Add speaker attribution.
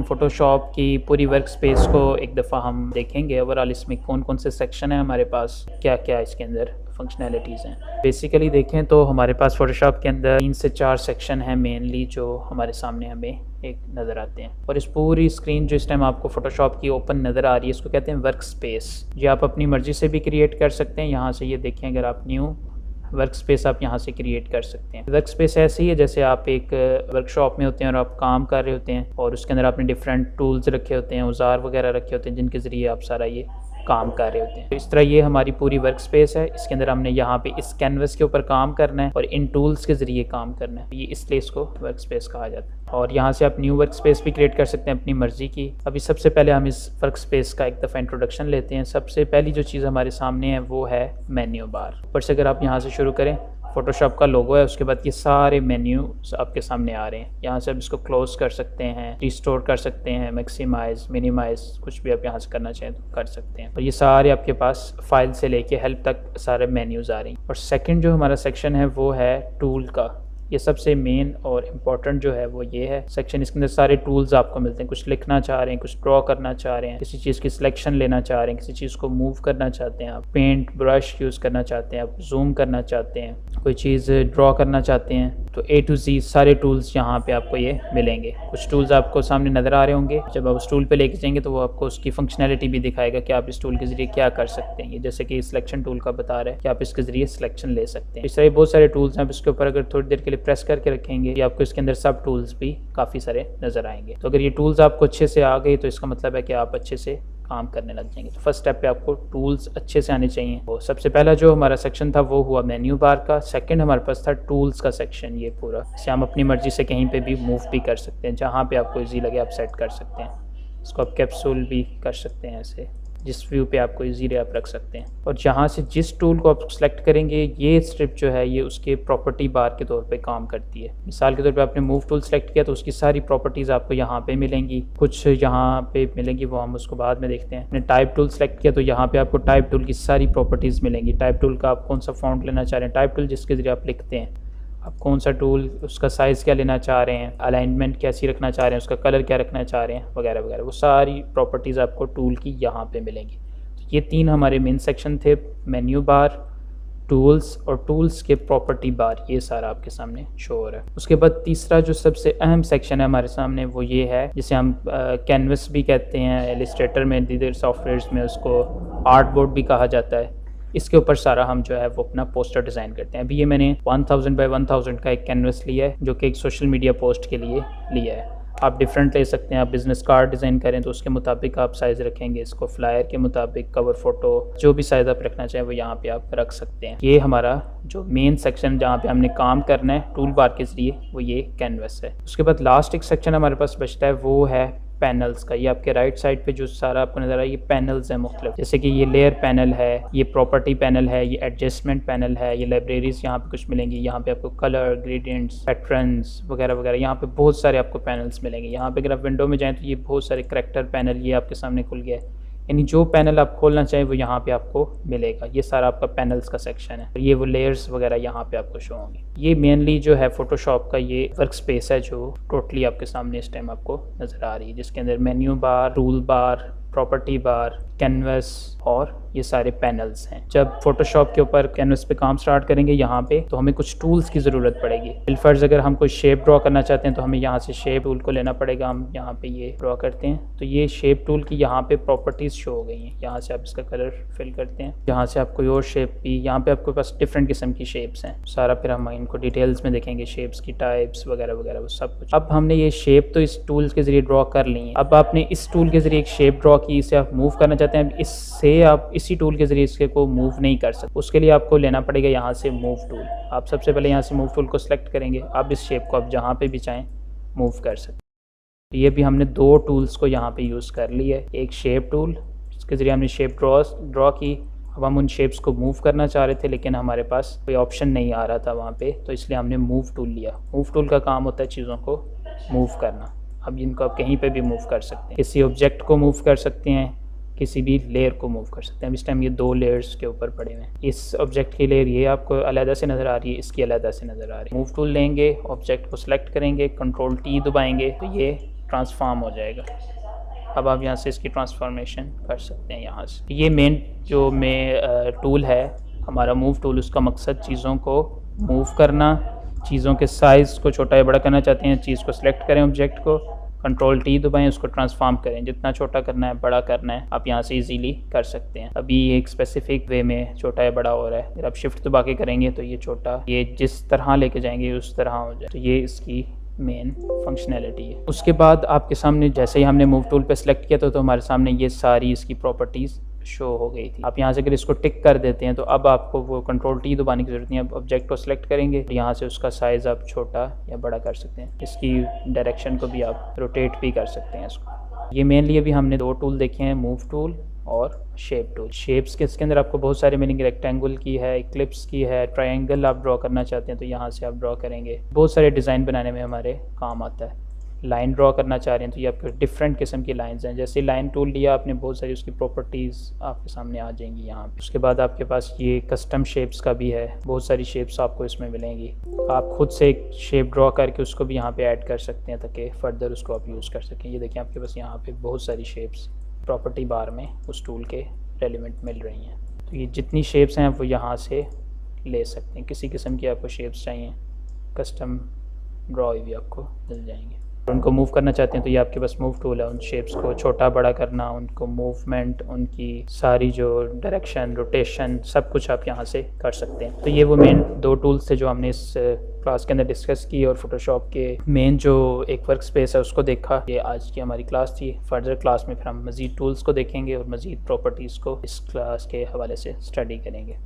Speaker 1: Photoshop की पूरी work space को एक दफ़ा हम देखेंगे। ओवरऑल इसमें कौन कौन से सेक्शन हैं हमारे पास, क्या क्या इसके अंदर फंक्शनैलिटीज़ हैं। बेसिकली देखें तो हमारे पास फ़ोटोशॉप के अंदर 3 से 4 सेक्शन हैं मेनली, जो हमारे सामने हमें एक नज़र आते हैं। और इस पूरी स्क्रीन जो इस टाइम आपको फ़ोटोशॉप की ओपन नज़र आ रही है, इसको कहते हैं वर्क स्पेस। ये आप अपनी मर्ज़ी से भी क्रिएट कर सकते हैं। यहाँ से ये देखें, अगर आप न्यू वर्क स्पेस आप यहाँ से क्रिएट कर सकते हैं। वर्क स्पेस ऐसे ही है जैसे आप एक वर्कशॉप में होते हैं और आप काम कर रहे होते हैं और उसके अंदर आपने डिफरेंट टूल्स रखे होते हैं, औजार वगैरह रखे होते हैं जिनके ज़रिए आप सारा ये काम कर रहे होते हैं। तो इस तरह ये हमारी पूरी वर्क स्पेस है। इसके अंदर हमने यहाँ पे इस कैनवस के ऊपर काम करना है और इन टूल्स के ज़रिए काम करना है। ये इसलिए इसको वर्क स्पेस कहा जाता है। और यहाँ से आप न्यू वर्क स्पेस भी क्रिएट कर सकते हैं अपनी मर्ज़ी की। अभी सबसे पहले हम इस वर्क स्पेस का एक दफ़ा इंट्रोडक्शन लेते हैं। सबसे पहली जो चीज़ हमारे सामने है वो है मेन्यू बार। ऊपर से अगर आप यहाँ से शुरू करें, फ़ोटोशॉप का लोगो है, उसके बाद ये सारे मेन्यूज आपके सामने आ रहे हैं। यहाँ से आप इसको क्लोज़ कर सकते हैं, रिस्टोर कर सकते हैं, मैक्सिमाइज़, मिनिमाइज़, कुछ भी आप यहाँ से करना चाहें तो कर सकते हैं। और ये सारे आपके पास फाइल से लेके हेल्प तक सारे मेन्यूज़ आ रही हैं। और सेकंड जो हमारा सेक्शन है वो है टूल का। ये सबसे मेन और इम्पॉर्टेंट जो है वो ये है सेक्शन। इसके अंदर सारे टूल्स आपको मिलते हैं। कुछ लिखना चाह रहे हैं, कुछ ड्रॉ करना चाह रहे हैं, किसी चीज़ की सिलेक्शन लेना चाह रहे हैं, किसी चीज़ को मूव करना चाहते हैं, आप पेंट ब्रश यूज़ करना चाहते हैं, आप जूम करना चाहते हैं, कोई चीज़ ड्रॉ करना चाहते हैं, तो A to Z सारे टूल्स यहाँ पे आपको ये मिलेंगे। कुछ टूल्स आपको सामने नज़र आ रहे होंगे। जब आप उस टूल पे लेके जाएंगे तो वो आपको उसकी फंक्शनैलिटी भी दिखाएगा कि आप इस टूल के ज़रिए क्या कर सकते हैं। ये जैसे कि सिलेक्शन टूल का बता रहा है कि आप इसके ज़रिए सिलेक्शन ले सकते हैं। इस तरह बहुत सारे टूल्स हैं। आप इसके ऊपर अगर थोड़ी देर के लिए प्रेस करके रखेंगे ये आपको इसके अंदर सब टूल्स भी काफ़ी सारे नज़र आएंगे। तो अगर ये टूल्स आपको अच्छे से आ गए तो इसका मतलब है कि आप अच्छे से काम करने लग जाएंगे। तो फर्स्ट स्टेप पे आपको टूल्स अच्छे से आने चाहिए। तो सबसे पहला जो हमारा सेक्शन था वो हुआ मेन्यू बार का। सेकंड हमारे पास था टूल्स का सेक्शन। ये पूरा इसे हम अपनी मर्जी से कहीं पे भी मूव भी कर सकते हैं, जहाँ पे आपको इजी लगे आप सेट कर सकते हैं। इसको आप कैप्सूल भी कर सकते हैं, ऐसे जिस व्यू पे आपको इजीली आप रख सकते हैं। और जहाँ से जिस टूल को आप सेलेक्ट करेंगे ये स्ट्रिप जो है ये उसके प्रॉपर्टी बार के तौर पे काम करती है। मिसाल के तौर पे आपने मूव टूल सेलेक्ट किया तो उसकी सारी प्रॉपर्टीज़ आपको यहाँ पे मिलेंगी, कुछ यहाँ पे मिलेंगी, वो हम उसको बाद में देखते हैं। आपने टाइप टूल सेलेक्ट किया तो यहाँ पे आपको टाइप टूल की सारी प्रॉपर्टीज़ मिलेंगी। टाइप टूल का आप कौन सा फॉन्ट लेना चाह रहे हैं, टाइप टूल जिसके ज़रिए आप लिखते हैं, आप कौन सा टूल, उसका साइज़ क्या लेना चाह रहे हैं, अलाइनमेंट कैसी रखना चाह रहे हैं, उसका कलर क्या रखना चाह रहे हैं, वगैरह वगैरह, वो सारी प्रॉपर्टीज़ आपको टूल की यहाँ पे मिलेंगी। तो ये 3 हमारे मेन सेक्शन थे, मेन्यू बार, टूल्स और टूल्स के प्रॉपर्टी बार। ये सारा आपके सामने शो हो रहा है। उसके बाद तीसरा जो सबसे अहम सेक्शन है हमारे सामने वो ये है, जिसे हम कैनवस भी कहते हैं, इलस्ट्रेटर में, दीगर सॉफ्टवेयर्स में उसको आर्ट बोर्ड भी कहा जाता है। इसके ऊपर सारा हम जो है वो अपना पोस्टर डिज़ाइन करते हैं। अभी ये मैंने 1000 बाय 1000 का एक कैनवस लिया है जो कि एक सोशल मीडिया पोस्ट के लिए लिया है। आप डिफरेंट ले सकते हैं। आप बिज़नेस कार्ड डिज़ाइन करें तो उसके मुताबिक आप साइज़ रखेंगे, इसको फ्लायर के मुताबिक, कवर फ़ोटो, जो भी साइज़ आप रखना चाहें वो यहाँ पे आप रख सकते हैं। ये हमारा जो मेन सेक्शन जहाँ पे हमने काम करना है टूल बार के ज़रिए वो ये कैनवस है। उसके बाद लास्ट एक सेक्शन हमारे पास बचता है वो है पैनल्स का। ये आपके राइट साइड पे जो सारा आपको नज़र आ रहा है ये पैनल्स हैं मुख्तलिफ, जैसे कि ये लेयर पैनल है, ये प्रॉपर्टी पैनल है, ये एडजस्टमेंट पैनल है, ये लाइब्रेरीज यहाँ पे कुछ मिलेंगी। यहाँ पे आपको कलर, ग्रेडियंट्स, पैटर्न्स वगैरह वगैरह, यहाँ पे बहुत सारे आपको पैनल्स मिलेंगे। यहाँ पे अगर आप विंडो में जाएँ तो ये बहुत सारे करैक्टर पैनल ये आपके सामने खुल गया है। यानी जो पैनल आप खोलना चाहें वो यहाँ पे आपको मिलेगा। ये सारा आपका पैनल्स का सेक्शन है। ये वो लेयर्स वगैरह यहाँ पे आपको शो होंगे। ये मेनली जो है फोटोशॉप का ये वर्क स्पेस है जो टोटली आपके सामने इस टाइम आपको नज़र आ रही है, जिसके अंदर menu bar, tool bar, property bar, canvas और ये सारे पैनल्स हैं। जब फोटोशॉप के ऊपर कैनवस पे काम स्टार्ट करेंगे यहाँ पे तो हमें कुछ टूल्स की ज़रूरत पड़ेगी। बिलफर्ज अगर हम कोई शेप ड्रॉ करना चाहते हैं तो हमें यहाँ से शेप टूल को लेना पड़ेगा। हम यहाँ पे ये ड्रॉ करते हैं तो ये शेप टूल की यहाँ पे प्रॉपर्टीज़ शो हो गई हैं। यहाँ से आप इसका कलर फिल करते हैं, यहाँ से आप कोई और शेप भी, यहाँ पे आपके पास डिफरेंट किस्म की शेप्स हैं सारा। फिर हम इनको डिटेल्स में देखेंगे, शेप्स की टाइप्स वगैरह वगैरह वो सब कुछ। अब हमने ये शेप तो इस टूल्स के ज़रिए ड्रॉ कर ली है। अब आपने इस टूल के ज़रिए एक शेप ड्रॉ की, इसे आप मूव करना चाहते हैं, इससे आप इसी टूल के ज़रिए इसके को मूव नहीं कर सकते। उसके लिए आपको लेना पड़ेगा यहाँ से मूव टूल। आप सबसे पहले यहाँ से मूव टूल को सिलेक्ट करेंगे। आप इस शेप को आप जहाँ पे भी चाहें मूव कर सकते हैं। तो ये भी हमने 2 टूल्स को यहाँ पे यूज़ कर लिया है। एक शेप टूल, इसके ज़रिए हमने शेप ड्रॉ की। अब हम उन शेप्स को मूव करना चाह रहे थे लेकिन हमारे पास कोई ऑप्शन नहीं आ रहा था वहाँ पे, तो इसलिए हमने मूव टूल लिया। मूव टूल का काम होता है चीज़ों को मूव करना। अब इनको आप कहीं पे भी मूव कर सकते हैं। किसी ऑब्जेक्ट को मूव कर सकते हैं, किसी भी लेयर को मूव कर सकते हैं। इस टाइम ये 2 लेयर्स के ऊपर पड़े हुए हैं। इस ऑब्जेक्ट की लेयर ये आपको अलग से नज़र आ रही है, इसकी अलग से नज़र आ रही है। मूव टूल लेंगे, ऑब्जेक्ट को सिलेक्ट करेंगे, कंट्रोल T दबाएंगे तो ये ट्रांसफॉर्म हो जाएगा। अब आप यहाँ से इसकी ट्रांसफॉर्मेशन कर सकते हैं यहाँ से। ये मेन जो टूल है हमारा मूव टूल, उसका मकसद चीज़ों को मूव करना, चीज़ों के साइज़ को छोटा या बड़ा करना चाहते हैं, चीज़ को सिलेक्ट करें, ऑब्जेक्ट को कंट्रोल टी दबाएं, उसको ट्रांसफॉर्म करें, जितना छोटा करना है बड़ा करना है आप यहाँ से इजीली कर सकते हैं। अभी एक स्पेसिफिक वे में छोटा या बड़ा हो रहा है, अगर आप शिफ्ट दबा के करेंगे तो ये छोटा, ये जिस तरह लेके जाएंगे उस तरह हो जाए। तो ये इसकी मेन फंक्शनैलिटी है। उसके बाद आपके सामने जैसे ही हमने मूव टूल पे सिलेक्ट किया तो हमारे सामने ये सारी इसकी प्रॉपर्टीज़ शो हो गई थी। आप यहाँ से अगर इसको टिक कर देते हैं तो अब आपको वो कंट्रोल टी दबाने की ज़रूरत नहीं है। अब ऑब्जेक्ट को सिलेक्ट करेंगे, यहाँ से उसका साइज़ आप छोटा या बड़ा कर सकते हैं, इसकी डायरेक्शन को भी आप रोटेट भी कर सकते हैं इसको। ये मेनली अभी हमने 2 टूल देखे हैं, मूव टूल और शेप टूल। शेप्स के इसके अंदर आपको बहुत सारे मीनिंग, रेक्टेंगल की है, इक्लिप्स की है, ट्रायंगल आप ड्रॉ करना चाहते हैं तो यहाँ से आप ड्रॉ करेंगे। बहुत सारे डिज़ाइन बनाने में हमारे काम आता है। लाइन ड्रॉ करना चाह रहे हैं तो ये आपके डिफरेंट किस्म की लाइंस हैं। जैसे लाइन टूल लिया आपने, बहुत सारी उसकी प्रॉपर्टीज़ आपके सामने आ जाएंगी यहाँ पे। उसके बाद आपके पास ये कस्टम शेप्स का भी है, बहुत सारी शेप्स आपको इसमें मिलेंगी। आप खुद से एक शेप ड्रॉ करके उसको भी यहाँ पे ऐड कर सकते हैं ताकि फर्दर उसको आप यूज़ कर सकें। ये देखें आपके पास यहाँ पे बहुत सारी शेप्स प्रॉपर्टी बार में उस टूल के रेलिवेंट मिल रही हैं। तो ये जितनी शेप्स हैं आप वो यहाँ से ले सकते हैं। किसी किस्म की आपको शेप्स चाहिए कस्टम ड्रॉ भी आपको मिल जाएंगे। उनको मूव करना चाहते हैं तो ये आपके पास मूव टूल है, उन शेप्स को छोटा बड़ा करना, उनको मूवमेंट, उनकी सारी जो डायरेक्शन, रोटेशन, सब कुछ आप यहाँ से कर सकते हैं। तो ये वो मेन 2 टूल्स थे जो हमने इस क्लास के अंदर डिस्कस की और फोटोशॉप के मेन जो एक वर्क स्पेस है उसको देखा। ये आज की हमारी क्लास थी। फर्दर क्लास में फिर हम मज़ीद टूल्स को देखेंगे और मज़ीद प्रॉपर्टीज़ को इस क्लास के हवाले से स्टडी करेंगे।